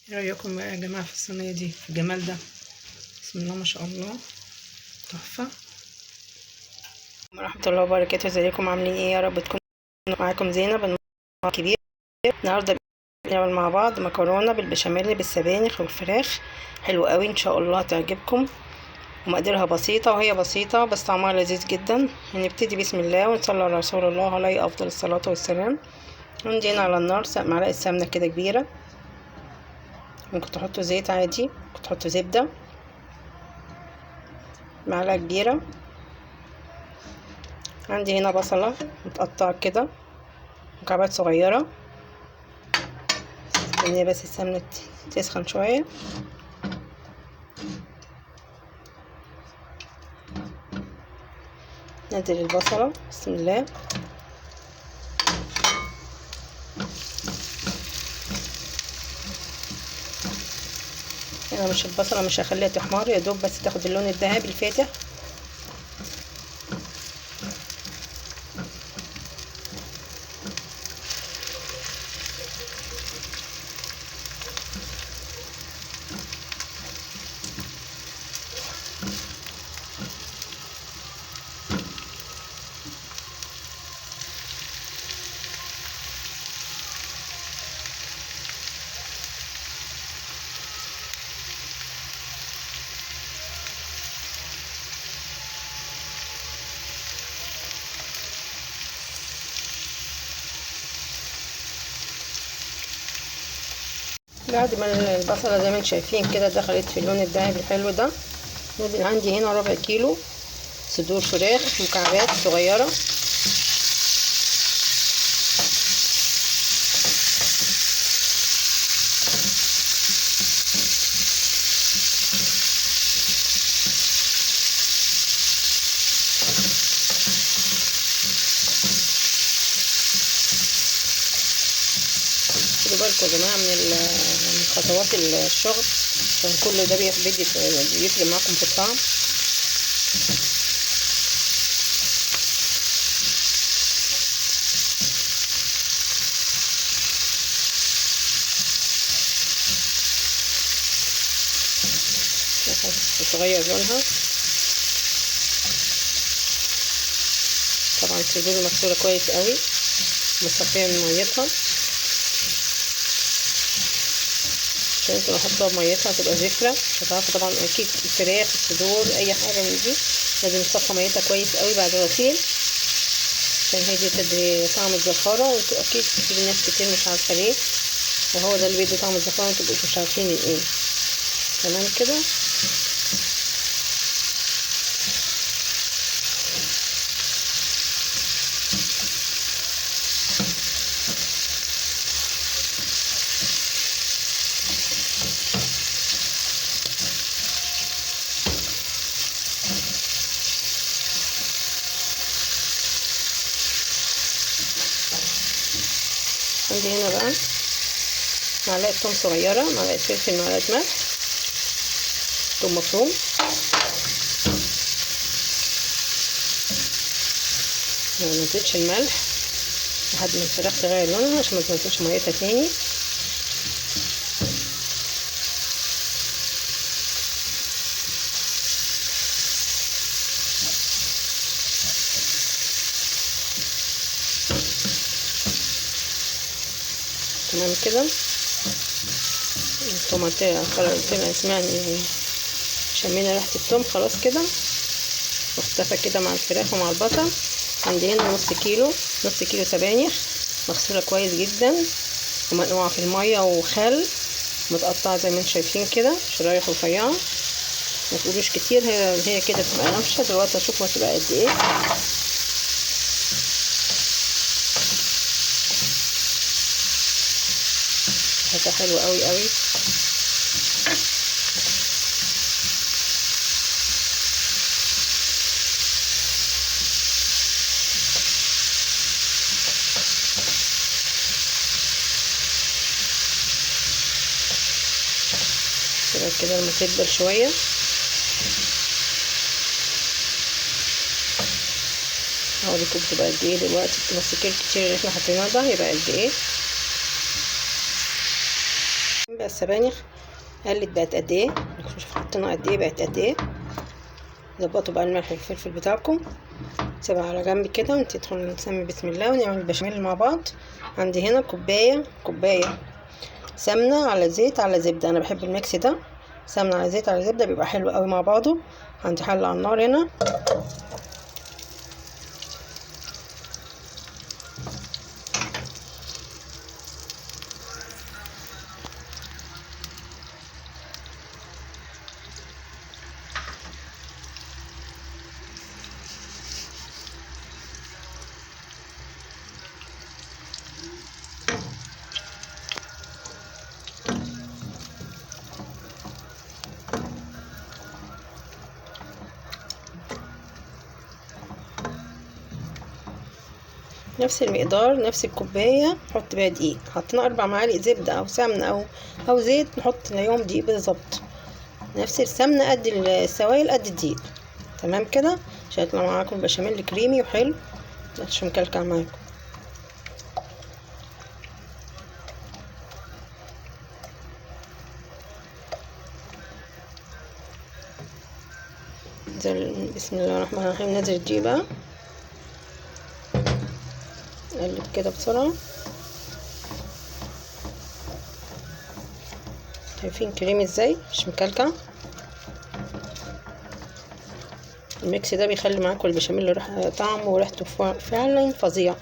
ايه رايكم بقى يا جماعه في الصينيه دي، في الجمال ده؟ بسم الله ما شاء الله، تحفه. ورحمه الله وبركاته. ازيكم عاملين ايه؟ يا رب تكونوا معاكم زينب المطبخ كبير. النهارده بنعمل مع بعض مكرونه بالبشاميل بالسبانخ والفراخ. حلو قوي، ان شاء الله هتعجبكم. ومقاديرها بسيطه، وهي بسيطه بس طعمها لذيذ جدا. هنبتدي بسم الله ونصلي على رسول الله عليه افضل الصلاه والسلام. عندي هنا على النار معلقه سمنه كده كبيره، ممكن تحطوا زيت عادي، ممكن تحطوا زبده. معلقه كبيره. عندي هنا بصله متقطعه كده مكعبات صغيره. استني بس السمنه تسخن شويه. ننزل البصله بسم الله. انا مش البصله مش هخليها تحمر، يا دوب بس تاخد اللون الذهبي الفاتح. بعد ما البصله زي ما انتم شايفين كده دخلت في اللون الذهبي الحلو ده، نزل عندي هنا ربع كيلو صدور فراخ مكعبات صغيره. خدوا بالكم يا جماعه من خطوات الشغل، عشان كل ده بيفرق معاكم في الطعم. تغير لونها. طبعا الصدور مغسوله كويس قوي، مصفيه من ميتها، عشان انتوا لو حطوها بميتها هتبقى زفره، مش هتعرفوا طبعا. اكيد الفراخ الصدور اي حاجه من دي لازم تصفى ميتها كويس قوي بعد الغسيل، عشان هي دي تدي طعم الزفاره. وانتوا اكيد في ناس كتير مش عارفه ليه، وهو ده اللي بيدي طعم الزفاره، وانتوا مش عارفين من ايه. تمام كده. عندي هنا بقى معلقه توم صغيره، معلقه فلفل، معلقه ملح، توم مفروم. ما نزلتش الملح لحد ما الفراخ تغير لونها عشان ما تنزلش ميتها تاني. تمام كده. الطماطم خلاص طلع اسمعني، شمينا ريحه التوم خلاص كده، واختفى كده مع الفراخ ومع البصل. عندي هنا نص كيلو سبانخ مغسوله كويس جدا ومنقوعه في الميه وخل، متقطعه زي ما انتم شايفين كده شرايح رفيعه. ما تقولوش كتير، هي كده بتبقى نافشه. دلوقتي اشوف هتبقى قد ايه. ريحتها حلوه قوي قوي. كده لما تدبل شويه هوريكم بتبقى قد ايه. دلوقتي نص كيلو كتير اللي احنا حطيناه ده يبقى قد ايه. بس السبانخ قلت بقت قد ايه، شوف حطينا قد ايه بقت قد ايه. ظبطوا بقى الملح والفلفل بتاعكم، سيبها على جنب كده وندخل نسمي بسم الله ونعمل البشاميل مع بعض. عندي هنا كوبايه سمنه على زيت على زبده، انا بحب الميكس ده، سمنه على زيت على زبده بيبقى حلو قوي مع بعضه. عندي حله على النار هنا، نفس المقدار نفس الكوبايه نحط بيها دقيق. حطينا 4 معالق زبده او سمنه او زيت، نحط ليهم دقيق بالظبط، نفس السمنه قد السوائل قد الدقيق. تمام كده عشان يطلع معاكم بشاميل كريمي وحلو مش مكلكع معاكم. بسم الله الرحمن الرحيم. نزل الدقيق بقى، نقلب كده بسرعه. شايفين كريمي ازاي مش مكلكع؟ الميكس ده بيخلي معاكم البشاميل طعمه وريحته فعلا فظيع.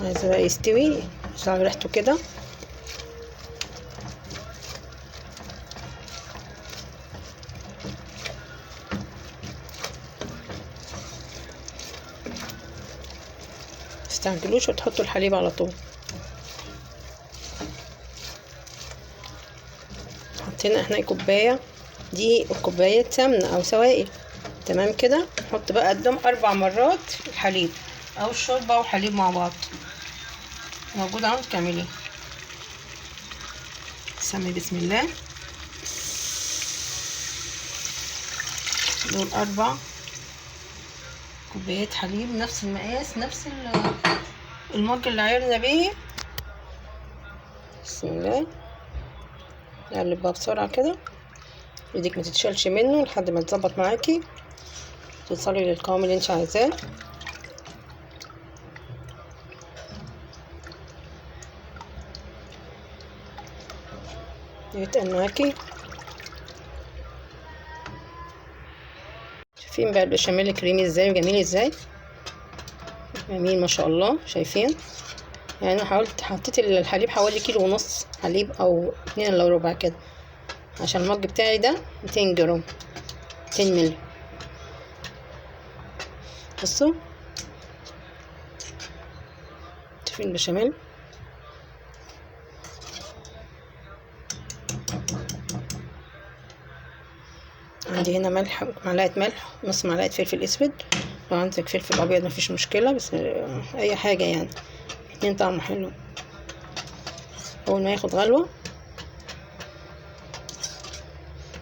عايزه بقى يستوي عشان ريحته كده. متستعجلوش وتحطوا الحليب على طول. حطينا احنا كوبايه دي وكوبايه سمنه او سوائل. تمام كده. نحط بقى قدام 4 مرات الحليب او الشوربه وحليب مع بعض، موجود اهو تعمليه. سمي بسم الله. دول 4 كوبايات حليب، نفس المقاس نفس المج اللي عايرنا بيه. بسم الله. نقلب بقى بسرعه كده، ايدك ما تتشالش منه لحد ما تظبط معاكي توصلي للقوام اللي انت عايزاه. يتقل معاكي. شايفين بقى البشاميل كريمي ازاي وجميل ازاي، جميل ما شاء الله. شايفين يعني انا حطيت الحليب حوالي 1.5 كيلو حليب او 2 الا ربع كده، عشان المج بتاعي ده 200 جرام 200 مللي. بصوا شايفين البشاميل. عندي هنا ملح، معلقه ملح، نص معلقه فلفل اسود، لو عندك فلفل ابيض مفيش مشكله، بس اي حاجه يعني اتنين طعمه حلو. اول ما ياخد غلوه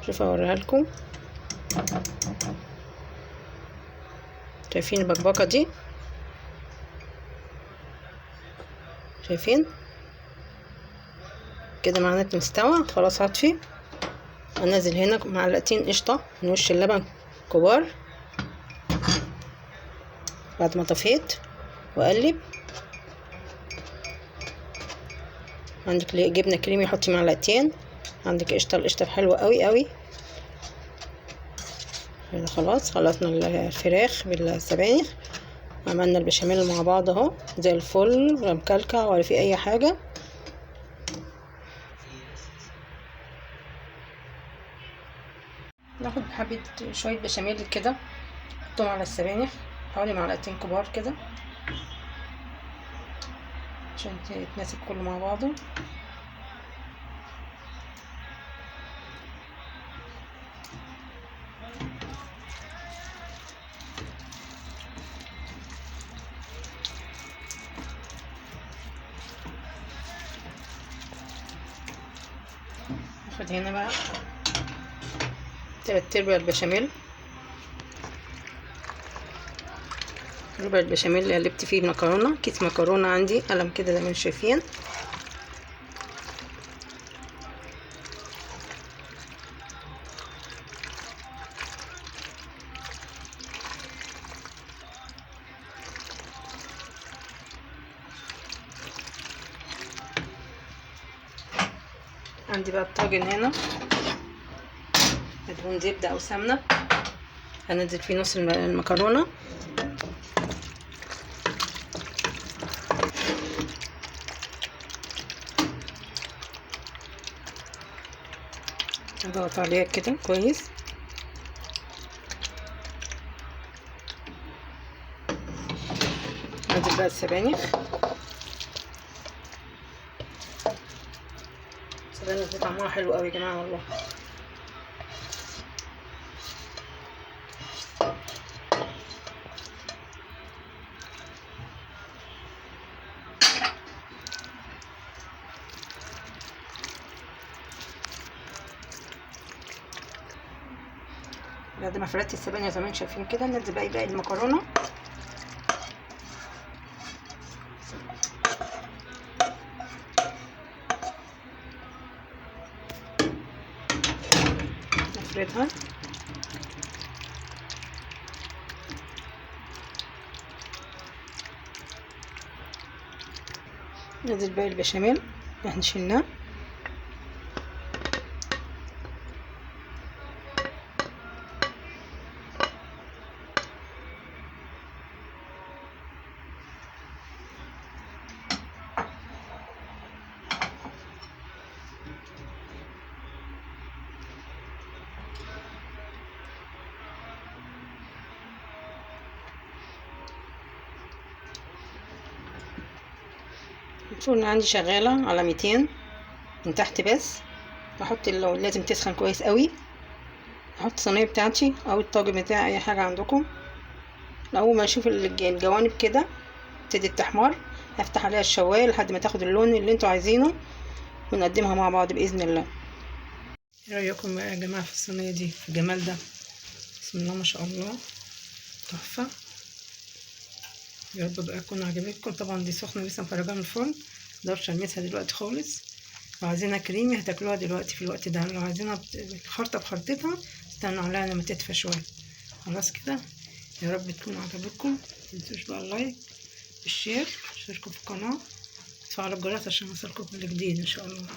شوفوا اوريها لكم. شايفين البكبكه دي؟ شايفين كده معناه مستوى. خلاص هطفي. انزل هنا معلقتين قشطه من وش اللبن كبار بعد ما طفيت، واقلب. عندك جبنه كريمي حطي معلقتين، عندك قشطه، القشطه حلوه قوي قوي. كده خلاص خلصنا الفراخ بالسبانخ، عملنا البشاميل مع بعض اهو زي الفل، ولا مكلكع ولا في اي حاجه. ناخد حبه شويه بشاميل كده نحطهم على السبانخ، حوالي معلقتين كبار كده عشان يتماسك كله مع بعضه. ناخد هنا بقى 3/4 البشاميل. ربع البشاميل اللي قلبت فيه مكرونه، كيس مكرونه عندي قلم كده زي ما انتم شايفين. عندي بقى الطاجن هنا مدهون زبده او سمنه، هننزل فيه نص المكرونه. اضغط عليها كده كويس. انزل بقى السبانخ. السبانخ دي طعمها حلو قوي يا جماعه والله. بعد ما فردت السبانخ زي ما انتم شايفين كده، ننزل بقى باقي المكرونه. نفردها. ننزل باقي البشاميل اللي احنا شلناه. الفرن عندي شغاله على 200 من تحت بس. بحط لو لازم تسخن كويس قوي. احط الصينيه بتاعتي او الطاجن بتاعي اي حاجه عندكم. اول ما اشوف الجوانب كده ابتدت تحمر، هفتح عليها الشوايه لحد ما تاخد اللون اللي انتوا عايزينه، ونقدمها مع بعض باذن الله. ايه رايكم بقى يا جماعه في الصينيه دي، في الجمال ده؟ بسم الله ما شاء الله، تحفه. يا رب بقى تكون عجبتكم. طبعا دي سخنه لسه مخرجاها من الفرن، مقدرش المسها دلوقتي خالص. لو عايزينها كريمي هتاكلوها دلوقتي في الوقت ده، لو عايزينها خرطه بخرطتها استنوا عليها لما تدفى شويه. خلاص كده، يا رب تكون عجبتكم. متنسوش بقى اللايك والشير، اشتركوا في القناه، تفعلوا الجرس عشان يوصلكم كل جديد ان شاء الله.